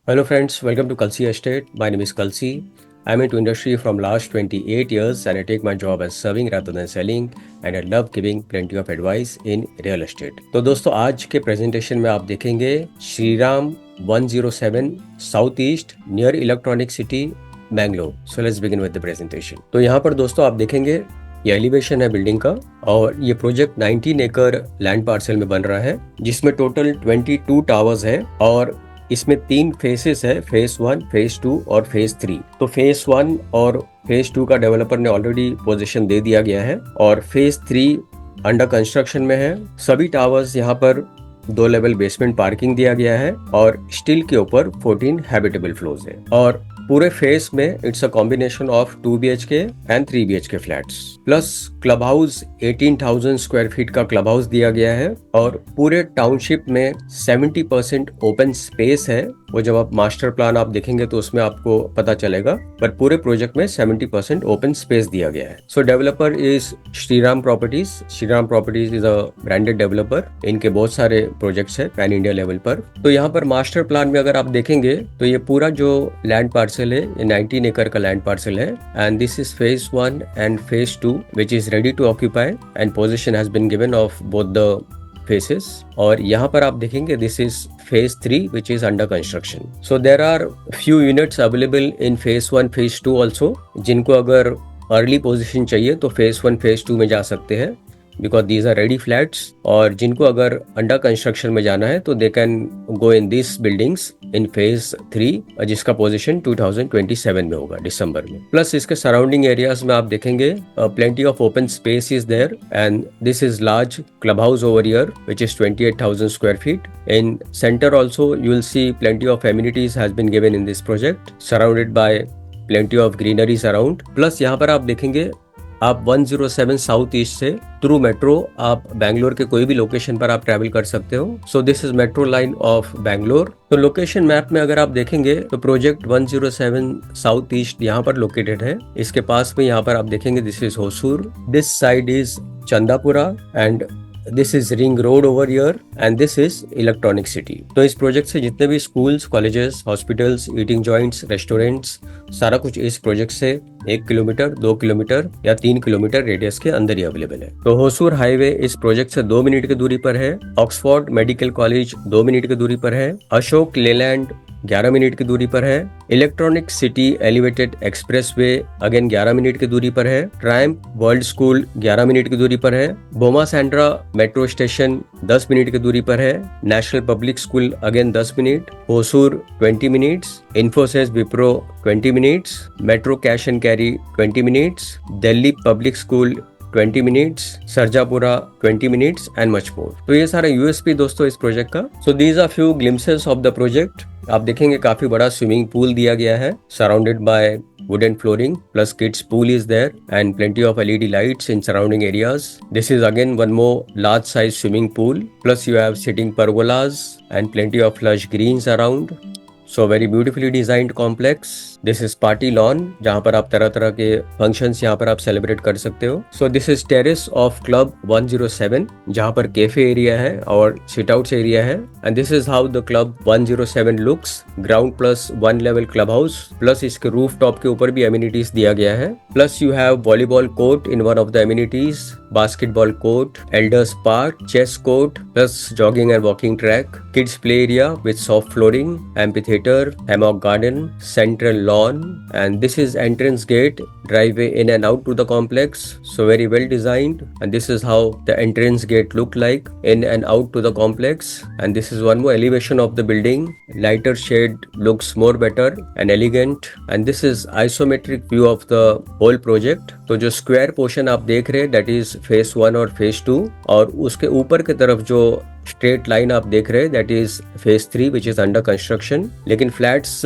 Hello friends, welcome to Kalsi Estate. My name is Kalsi. I'm into industry from last 28 years and I take my job as serving rather than selling and I love giving plenty of advice in real estate. तो दोस्तों आज के presentation में आप देखेंगे Shriram 107 south east near electronic city Bangalore. So let's begin with the presentation. तो यहाँ पर दोस्तों आप देखेंगे ये एलिवेशन है बिल्डिंग का और ये प्रोजेक्ट 19 एकड़ लैंड पार्सल में बन रहा है जिसमें टोटल 22 टावर्स है और इसमें 3 फेसेस है, फेज 1, फेज 2 और फेज 3. तो फेज 1 और फेज 2 का डेवलपर ने ऑलरेडी पोजीशन दे दिया गया है और फेज 3 अंडर कंस्ट्रक्शन में है. सभी टावर्स यहाँ पर 2 लेवल बेसमेंट पार्किंग दिया गया है और स्टील के ऊपर 14 हैबिटेबल फ्लोर्स है और पूरे फेस में it's a combination of 2 BHK and 3 BHK flats plus club house 18,000 square feet का क्लब हाउस दिया गया है और पूरे टाउनशिप में 70% ओपन स्पेस है. वो जब आप मास्टर प्लान आप देखेंगे तो उसमें आपको पता चलेगा, पर पूरे प्रोजेक्ट में 70% ओपन स्पेस दिया गया है. So developer is Shriram properties. Shriram properties is a branded developer. इनके बहुत सारे प्रोजेक्ट्स है पैन इंडिया लेवल पर. तो यहाँ पर मास्टर प्लान में अगर आप देखेंगे तो ये पूरा जो लैंड पार्सल है ये 19 एकड़ का लैंड पार्सल है and this is phase 1 and phase 2 which is ready to occupy and possession has been given of both the phases. और यहाँ पर आप देखेंगे this is phase 3 which is under construction. So there are few units available in phase 1, phase 2 also. जिनको अगर early position चाहिए तो phase 1, phase 2 में जा सकते हैं because these are ready flats. और जिनको अगर अंडर कंस्ट्रक्शन में जाना है तो they can go in this buildings in phase 3 जिसका पोजीशन 2027 में होगा दिसंबर में. प्लस इसके सराउंडिंग एरियाज में आप देखेंगे plenty of open space is there and this is large club house over here which is 28,000 square feet. In center also you will see plenty of amenities has been given in this project surrounded by plenty of greeneries around. Plus यहाँ पर आप देखेंगे आप 107 south east से through metro आप बैंगलोर के कोई भी लोकेशन पर आप ट्रैवल कर सकते हो. So this is metro line of Bangalore. तो लोकेशन मैप में अगर आप देखेंगे तो प्रोजेक्ट 107 साउथ ईस्ट यहाँ पर लोकेटेड है. इसके पास में यहाँ पर आप देखेंगे this is Hosur, this side is Chandapura and this is ring road over here and this is electronic city. तो इस प्रोजेक्ट से जितने भी schools, colleges, hospitals, eating joints, restaurants, सारा कुछ इस प्रोजेक्ट से 1 किलोमीटर, 2 किलोमीटर या 3 किलोमीटर रेडियस के अंदर ही अवेलेबल है. तो होसूर हाईवे इस प्रोजेक्ट से 2 मिनट की दूरी पर है. ऑक्सफोर्ड मेडिकल कॉलेज 2 मिनट की दूरी पर है. अशोक लेलैंड 11 मिनट की दूरी पर है. Electronic city elevated expressway again 11 minute की दूरी पर है. ट्रायम्फ वर्ल्ड स्कूल 11 मिनट की दूरी पर है. Bommasandra metro station 10 minute की दूरी पर है. National public school again 10 minute. Hosur 20 minutes. Infosys Wipro 20 minutes. Metro cash and carry 20 minutes. Delhi public school 20 minutes, Sarjapura 20 minutes and much more. तो ये सारा यूएसपी दोस्तों इस प्रोजेक्ट का. So these are few glimpses of the project. आप देखेंगे काफी बड़ा स्विमिंग पूल दिया गया है surrounded by wooden flooring plus kids pool is there and plenty of LED lights in surrounding areas. This is again one more large size swimming pool plus you have sitting pergolas and plenty of lush greens around. So very beautifully designed complex. This is party lawn जहाँ पर आप तरह तरह के functions यहाँ पर आप celebrate कर सकते हो. So this is terrace of club 107 जहाँ पर cafe area है और sit outs area है and this is how the club 107 looks. Ground plus 1 level club house plus इसके rooftop के ऊपर भी amenities दिया गया है. Plus you have volleyball court in one of the amenities, basketball court, elders park, chess court plus jogging and walking track, kids play area with soft flooring, amphitheater, hammock garden, central lawn and this is entrance gate, driveway in and out to the complex. So very well designed and this is how the entrance gate look like in and out to the complex and this is one more elevation of the building. Lighter shade looks more better and elegant and this is isometric view of the whole project. तो जो square portion आप देख रहे हैं that is phase 1 और phase 2 और उसके ऊपर की तरफ जो स्ट्रेट लाइन आप देख रहे हैं that is phase 3 which is under construction. लेकिन फ्लैट्स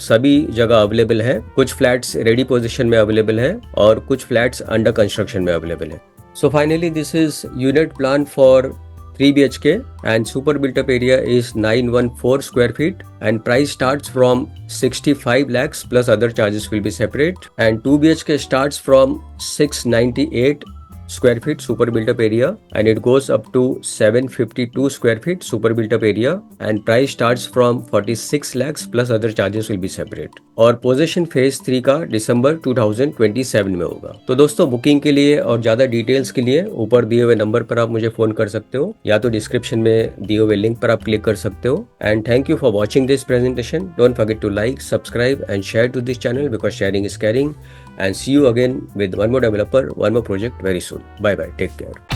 सभी जगह अवेलेबल है. कुछ फ्लैट्स रेडी पोजीशन में अवेलेबल है और कुछ फ्लैट्स अंडर कंस्ट्रक्शन में अवेलेबल है. So finally this is unit plan for 3 BHK and super built up area is 914 square feet and price starts from 65 lakhs plus other charges will be separate and 2 BHK starts from 698 square feet super built up area, and it goes up to 752 square feet super built up area, and price starts from 46 lakhs plus other charges will be separate. और possession phase 3 का दिसंबर 2027 में होगा। तो दोस्तों booking के लिए और ज्यादा डिटेल्स के लिए ऊपर दिए हुए नंबर पर आप मुझे फोन कर सकते हो, या तो डिस्क्रिप्शन में दिए हुए लिंक पर आप क्लिक कर सकते हो। And thank you for watching this presentation. Don't forget to like, subscribe and share to this channel because sharing is caring, and see you again with one more developer, one more project very soon. Bye bye, take care.